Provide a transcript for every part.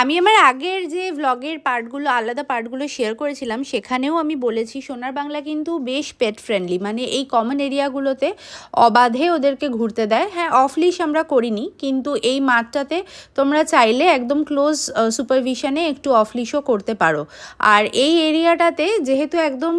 আমি আমার আগের যে ভ্লগের পার্টগুলো, আলাদা পার্টগুলো শেয়ার করেছিলাম, সেখানেও আমি বলেছি সোনার বাংলা কিন্তু বেশ পেট ফ্রেন্ডলি, মানে এই কমন এরিয়াগুলোতে অবাধে ওদেরকে ঘুরতে দেয়। হ্যাঁ, অফ লিশ আমরা করিনি, কিন্তু এই মাঠটাতে তোমরা চাইলে একদম ক্লোজ সুপারভিশনে একটু অফ লিশও করতে পারো। আর এই এরিয়াটাতে যেহেতু একদম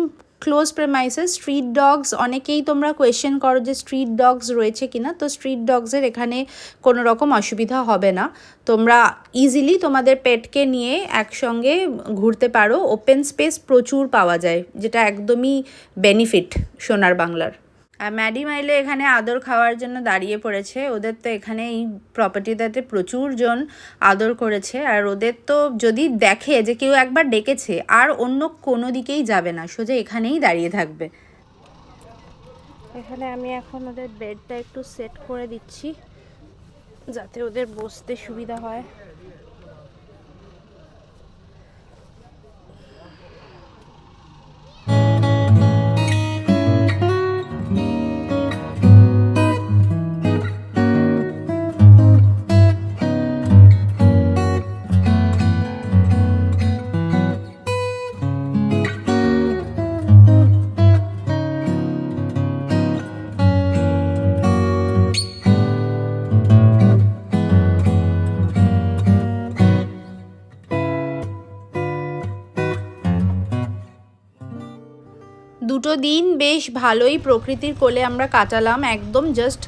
ক্লোজ প্রেমাইসেস, স্ট্রিট ডগস, অনেকেই তোমরা কোয়েশ্চেন করো যে স্ট্রিট ডগস রয়েছে কিনা, তো স্ট্রিট ডগসের এখানে কোনো রকম অসুবিধা হবে না। তোমরা ইজিলি তোমাদের পেটকে নিয়ে একসঙ্গে ঘুরতে পারো। ওপেন স্পেস প্রচুর পাওয়া যায়, যেটা একদমই বেনিফিট সোনার বাংলার। আর ম্যাডি মাইলে এখানে আদর খাওয়ার জন্য দাঁড়িয়ে পড়েছে। ওদের তো এখানে এই প্রপার্টিটাতে প্রচুর জন আদর করেছে, আর ওদের তো যদি দেখে যে কেউ একবার ডেকেছে আর অন্য কোনো দিকেই যাবে না, সোজা এখানেই দাঁড়িয়ে থাকবে। এখানে আমি এখন ওদের বেডটা একটু সেট করে দিচ্ছি যাতে ওদের বসতে সুবিধা হয়। দুটো দিন বেশ ভালোই প্রকৃতির কোলে আমরা কাটালাম, একদম জাস্ট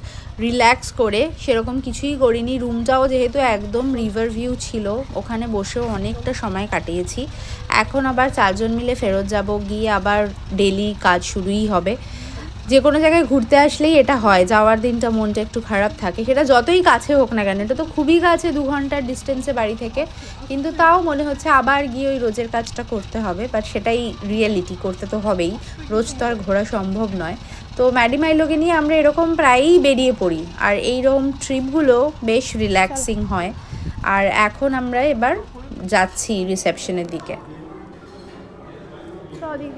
রিল্যাক্স করে, সেরকম কিছুই করিনি। রুমটাও যেহেতু একদম রিভার ভিউ ছিল, ওখানে বসেও অনেকটা সময় কাটিয়েছি। এখন আবার 4 জন মিলে ফেরত যাব, গিয়ে আবার ডেলি কাজ শুরুই হবে। যে কোনো জায়গায় ঘুরতে আসলেই এটা হয়, যাওয়ার দিনটা মনটা একটু খারাপ থাকে, সেটা যতই কাছে হোক না কেন। এটা তো খুবই কাছে, 2 ঘন্টার ডিস্টেন্সে বাড়ি থেকে, কিন্তু তাও মনে হচ্ছে আবার গিয়ে ওই রোজের কাজটা করতে হবে। বাট সেটাই রিয়েলিটি, করতে তো হবেই, রোজ তো আর ঘোরা সম্ভব নয়। তো ম্যাডি মাইলোকে নিয়ে আমরা এরকম প্রায়ই বেরিয়ে পড়ি, আর এইরকম ট্রিপগুলো বেশ রিল্যাক্সিং হয়। আর এখন আমরা এবার যাচ্ছি রিসেপশনের দিকে।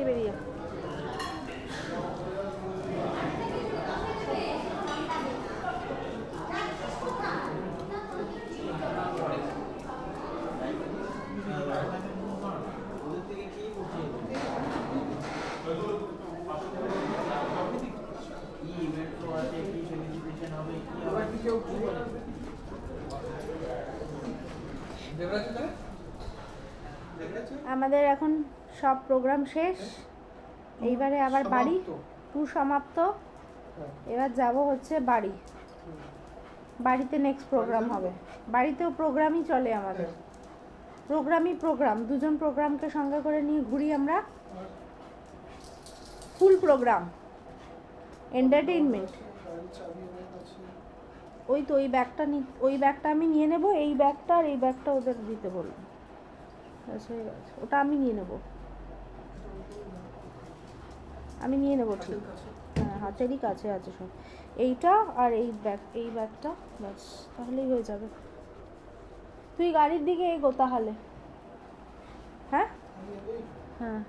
বেরিয়ে আমাদের এখন সব প্রোগ্রাম শেষ, এইবারে আবার বাড়ি, ট্যুর সমাপ্ত। এবার যাব হচ্ছে বাড়ি, বাড়িতে নেক্সট প্রোগ্রাম হবে। বাড়িতেও প্রোগ্রামই চলে আমাদের, প্রোগ্রাম, দুজন প্রোগ্রামকে সঙ্গে করে নিয়ে ঘুরি আমরা, ফুল প্রোগ্রাম, এন্টারটেইনমেন্ট। ওই তো ওই ব্যাগটা আমি নিয়ে নেব, এই ব্যাগটা আর এই ব্যাগটা ওদের দিতে বলবো। আচ্ছা, ওটা আমি নিয়ে নেব, ঠিক। হ্যাঁ, হাতেরই কাছে আছে সব, এইটা আর এই ব্যাগটা, ব্যাস তাহলেই হয়ে যাবে। তুই গাড়ির দিকে এগো তাহলে। হ্যাঁ হ্যাঁ,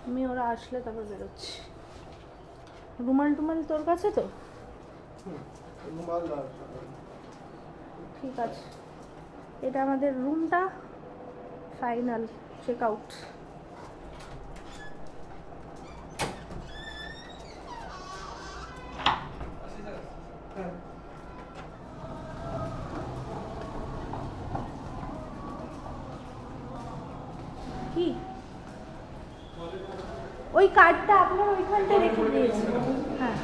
আমি ওরা আসলে তারপর বেরোচ্ছি। রুমাল টুমাল তোর কাছে তো? ঠিক আছে, এটা আমাদের রুমটা, ফাইনাল চেক আউট। কি ওই কার্ডটা আপনার ওইখানটা রেখে দিয়েছি। হ্যাঁ,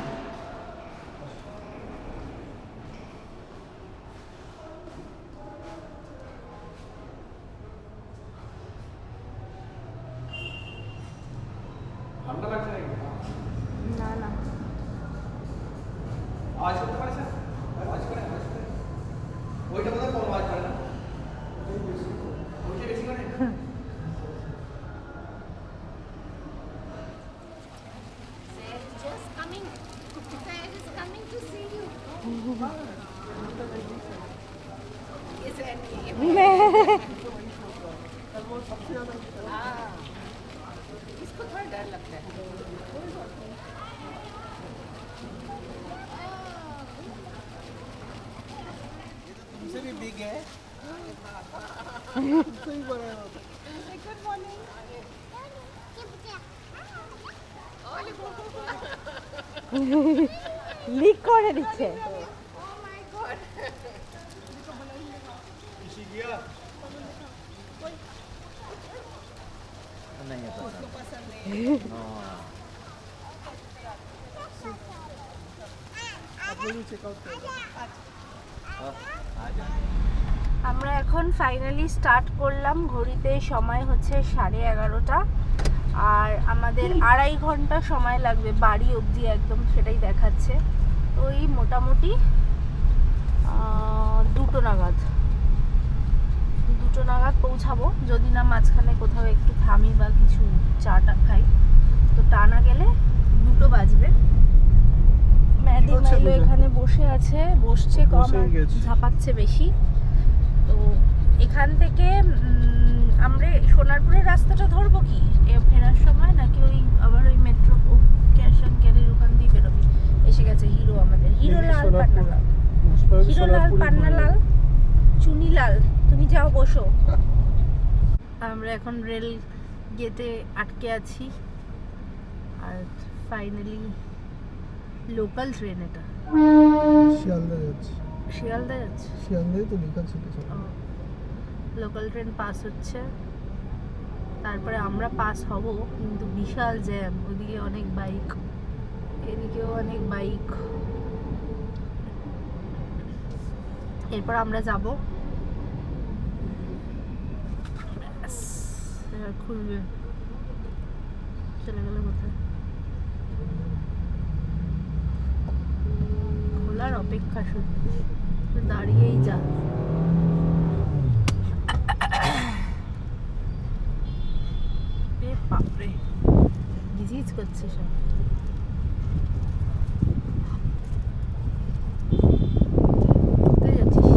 না না, আওয়াজ করতে পারে স্যার, আওয়াজ করে ওইটা মনে হয় আওয়াজ করে না, ওইটা বেশি করে। इसको थोड़ा डर लगता है। हमसे भी बिग है सही बड़ा है गुड मॉर्निंग লিক করে দিচ্ছে। नहीं है पसंद আমরা এখন ফাইনালি স্টার্ট করলাম। ঘড়িতে সময় হচ্ছে 11:30 আর আমাদের 2.5 ঘন্টা সময় লাগবে বাড়ি অবধি, একদম সেটাই দেখাচ্ছে। তো এই মোটামুটি 2টো নাগাদ পৌঁছাবো, যদি না মাঝখানে কোথাও একটু থামি বা কিছু চাটা খাই। তো টানা গেলে 2টো বাজবে। ম্যাডি মাইলো এখানে বসছে কম আর ঝাপাচ্ছে বেশি। তো এখান থেকে আমরা সোনারপুরের রাস্তাটা ধরবো কি ফেরার সময়, নাকি ওই আবার ওই মেট্রো ক্যাশ অ্যান্ড ক্যারির ওখান দিয়ে বেরোবি? এসে গেছে হিরো, আমাদের হিরো লাল পান্নালাল চুনিলাল, তুমি যাও বসো। আমরা এখন রেল গেটে আটকে আছি আর ফাইনালি লোকাল ট্রেন, এটা শিয়ালদা যাচ্ছে। তো লেখা ছিল লোকাল ট্রেন পাস হচ্ছে, তারপরে আমরা পাস হব, কিন্তু বিশাল জ্যাম। ওদিকে অনেক বাইক, এদিকেও অনেক বাইক। এরপর আমরা যাব, খুলবে, চলে গেলে কোথায়? খোলার অপেক্ষা, শুধু দাঁড়িয়েই যা। বাপরে গিজিজ করছে সব। কোথায় যাচ্ছিস?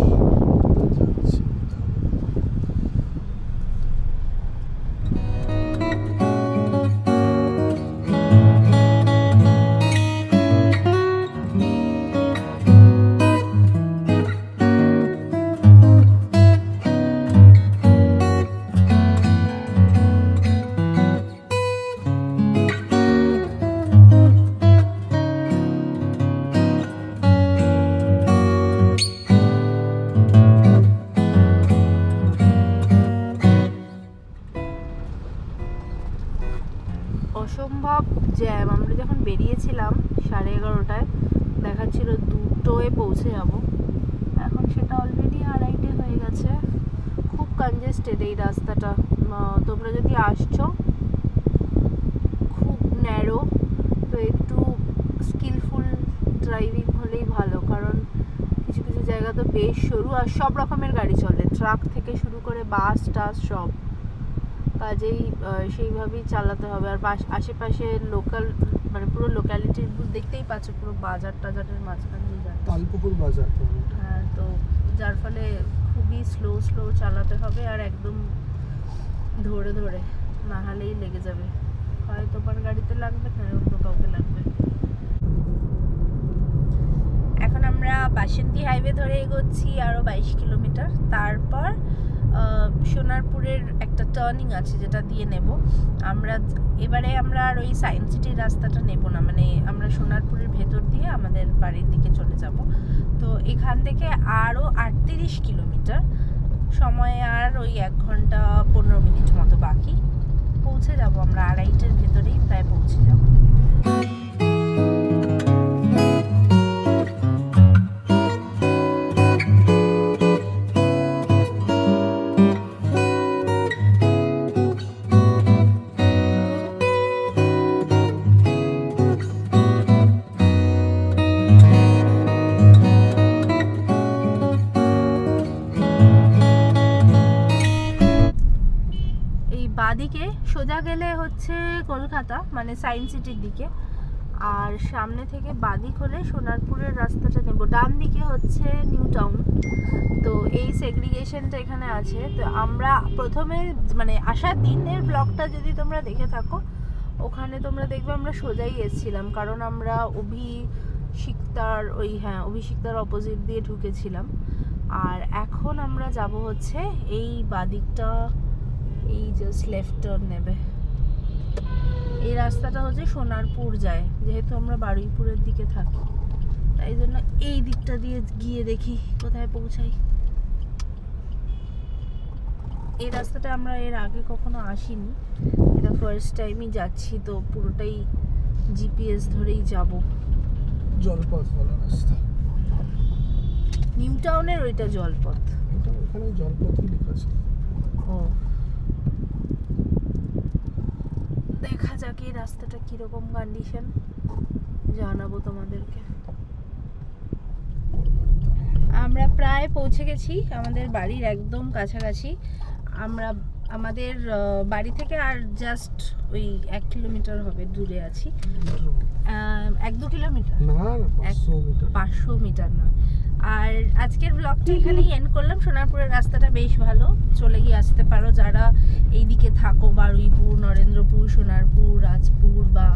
অসম্ভব জ্যাম। আমরা যখন বেরিয়েছিলাম 11:30টায়, দেখাচ্ছিল 2টোয় পৌঁছে যাব, এখন সেটা অলরেডি 2:30 হয়ে গেছে। খুব কনজেস্টেড এই রাস্তাটা। তোমরা যদি আসছো, খুব ন্যারো, তো একটু স্কিলফুল ড্রাইভিং হলেই ভালো, কারণ কিছু কিছু জায়গা তো বেশ সরু আর সব রকমের গাড়ি চলে, ট্রাক থেকে শুরু করে বাস টাস সব। কাজেই সেইভাবেই চালাতে হবে। আর আশেপাশে লোকাল, মানে পুরো লোকালিটির দেখতেই পাচ্ছ, পুরো বাজার টাজারের মাঝখান দিয়ে যাচ্ছে, তালপুকুর বাজার। হ্যাঁ, তো যার ফলে খুবই স্লো চালাতে হবে, আর একদম ধরে না হলেই লেগে যাবে, হয় তোমার গাড়িতে লাগবে না অন্য কাউকে লাগবে। এখন আমরা বাসন্তী হাইওয়ে ধরে এগোচ্ছি আরো 22 কিলোমিটার। তারপর সোনারপুরের একটা টার্নিং আছে যেটা দিয়ে নেব আমরা। এবারে আমরা আর ওই সায়েন্স সিটির রাস্তাটা নেব না, মানে আমরা সোনারপুরের ভেতর দিয়ে আমাদের বাড়ির দিকে চলে যাব। তো এখান থেকে আরও 38 কিলোমিটার, সময় আর ওই 1 ঘন্টা 15 মিনিট মতো বাকি। পৌঁছে যাব আমরা 2:30-এর ভেতরেই প্রায় পৌঁছে যাব। বাদিকে সোজা গেলে হচ্ছে কলকাতা, মানে সায়েন্স সিটির দিকে, আর সামনে থেকে বাদিক হলে সোনারপুরের রাস্তাটা নেব। ডান দিকে হচ্ছে নিউ টাউন। তো এই সেগ্রিগেশনটা এখানে আছে। তো আমরা প্রথমে, মানে আসার দিনের ব্লগটা যদি তোমরা দেখে থাকো, ওখানে তোমরা দেখবে আমরা সোজাই এসেছিলাম, কারণ আমরা অভিষিক্তার অভিষিক্তার অপোজিট দিয়ে ঢুকেছিলাম। আর এখন আমরা যাব হচ্ছে এই বাদিকটা, এই জাস্ট লেফট টার্ন নেবে। এই রাস্তাটা হচ্ছে সোনারপুর যায়, যেহেতু আমরা বারুইপুরের দিকে থাকি তাই জন্য এই দিকটা দিয়ে গিয়ে দেখি কোথায় পৌঁছাই। এই রাস্তাটা আমরা এর আগে কখনো আসিনি, এটা ফার্স্ট টাইমই যাচ্ছি, তো পুরোটাই জিপিএস ধরেই যাব। জলপথ বলা রাস্তা। নিউ টাউনের ওইটা জলপথ। এটা এখানে জলপথই লেখা আছে। ও, দেখা যাক এই রাস্তাটা কিরকম কন্ডিশন, জানাবো তোমাদেরকে। আমরা প্রায় পৌঁছে গেছি আমাদের বাড়ির একদম কাছাকাছি। আমাদের বাড়ি থেকে আর জাস্ট ওই 1 কিলোমিটার হবে দূরে আছি। 1-2 কিলোমিটার না 500 মিটার। 500 মিটার নয়। আর আজকের ব্লগটা এখানেই এন্ড করলাম। সোনারপুরের রাস্তাটা বেশ ভালো, চলে গিয়ে আসতে পারো যারা এইদিকে থাকো, বারুইপুর, নরেন্দ্রপুর, সোনারপুর, রাজপুর বা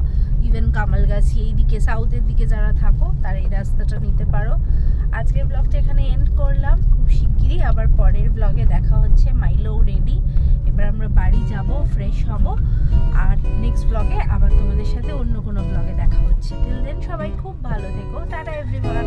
ইভেন কামালগাছি এইদিকে সাউথের দিকে যারা থাকো তারা এই রাস্তাটা নিতে পারো। আজকের ব্লগটা এখানে এন্ড করলাম। খুব শিগগিরই আবার পরের ব্লগে দেখা হচ্ছে। মাইলো রেডি, এবার আমরা বাড়ি যাব, ফ্রেশ হব, আর নেক্সট ব্লগে আবার তোমাদের সাথে অন্য কোনো ব্লগে দেখা হচ্ছে। টিল দেন সবাই খুব ভালো থেকো। Tata everyone.